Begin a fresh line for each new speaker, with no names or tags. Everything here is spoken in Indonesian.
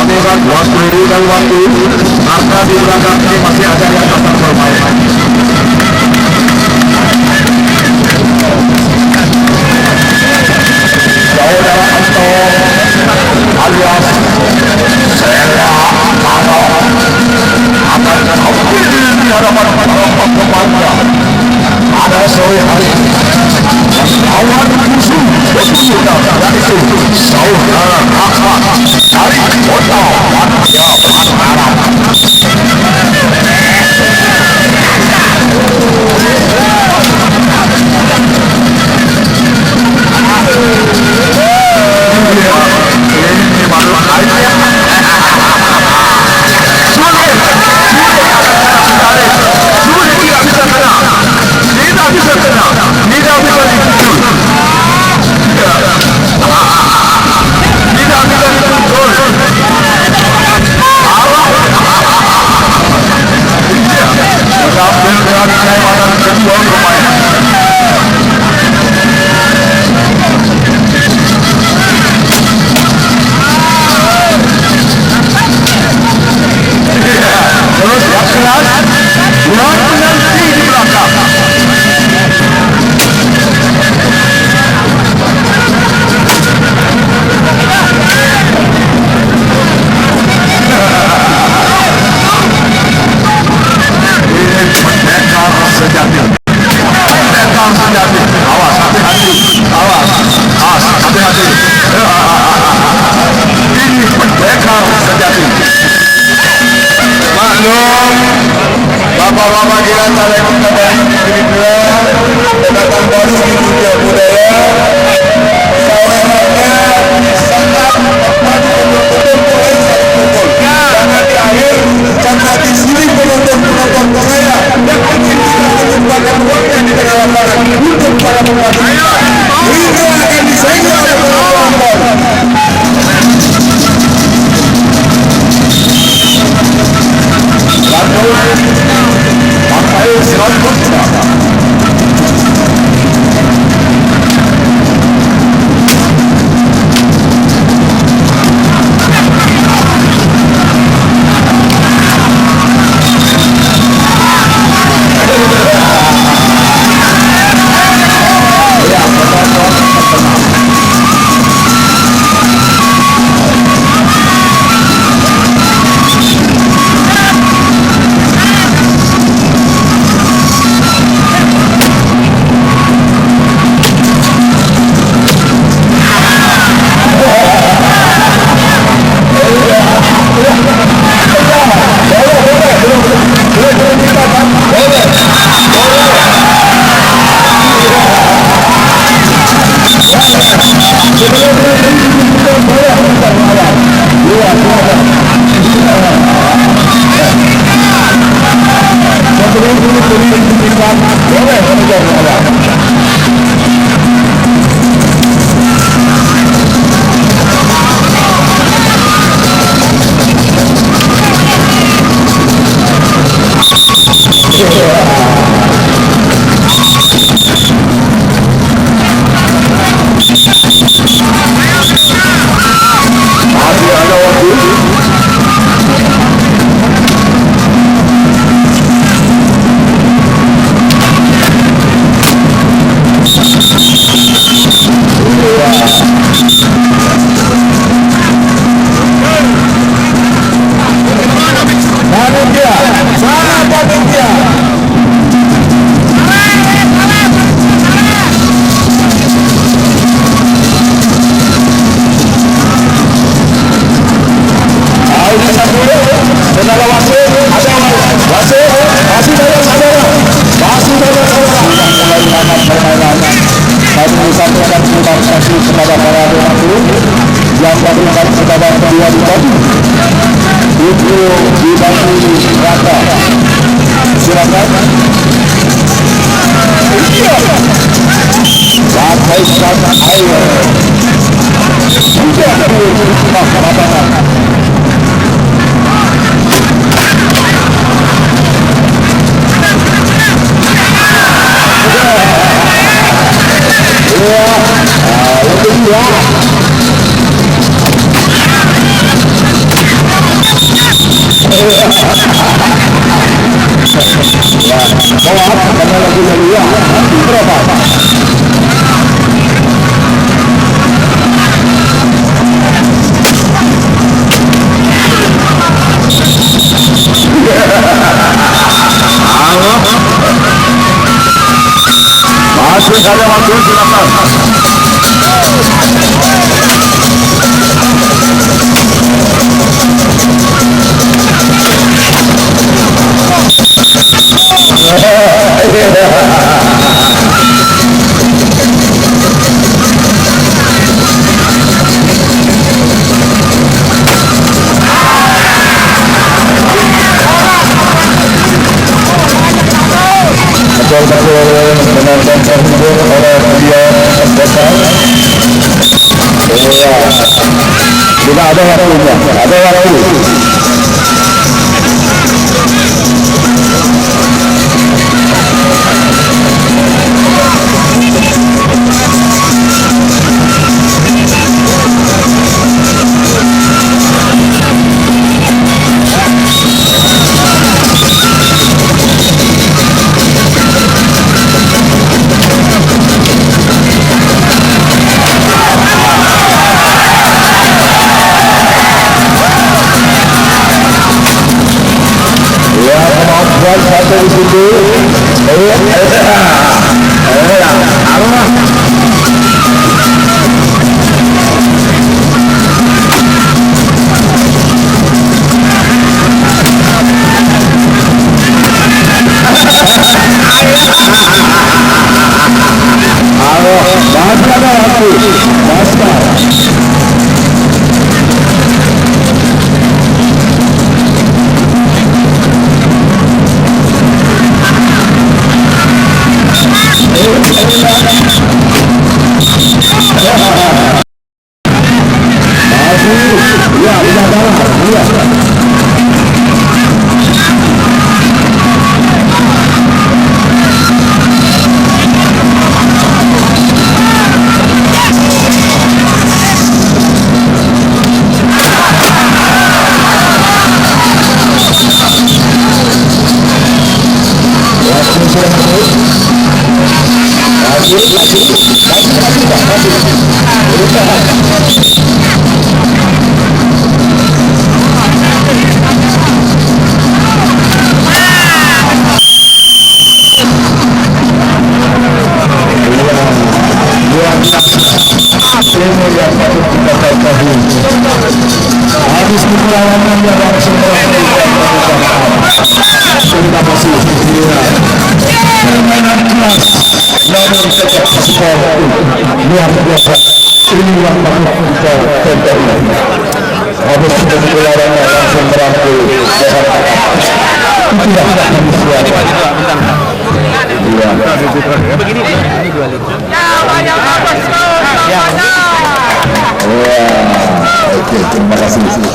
pertandingan waktu dan waktu karena di belakang ini masih ada yang akan bermain. Jauh dalam Anton alias Sela Mano akan tampil di hadapan para pemainnya pada sore hari. Lawan musuh berkuda yaitu Saudara Ahmad dari Kota Madya Mataram. Ini baru aja. Bapak-bapak kita saling pendatang baru di dunia budaya. Sawerannya sangat betul-betul jangan di akhir, jangan di sini penonton-penonton Korea yang ingin kita menyumbangkan uangnya di tengah lapangan untuk para pemain. Hingga akan disegel oleh penonton. Rafael Siracutra. Kepada para pemain yang memberikan kepada kedua tadi itu dibantu rata. Silakan. Pakai sana air. Sudah lapangan. Yang kedua Maaf karena lagi ya berapa? Masih ada waktu, silakan. Betul-betul menonton terhibur oleh dia besar. Iya, tidak ada waktunya, ada waktu. Satu di situ, habis perlawanan yang langsung sudah masih permainan keras namun tetap skor luar biasa. Ini yang patut kita tonton. Habis perlawanan langsung berakhir itulah manusia. Begini ini dua liter. Oke, terima kasih.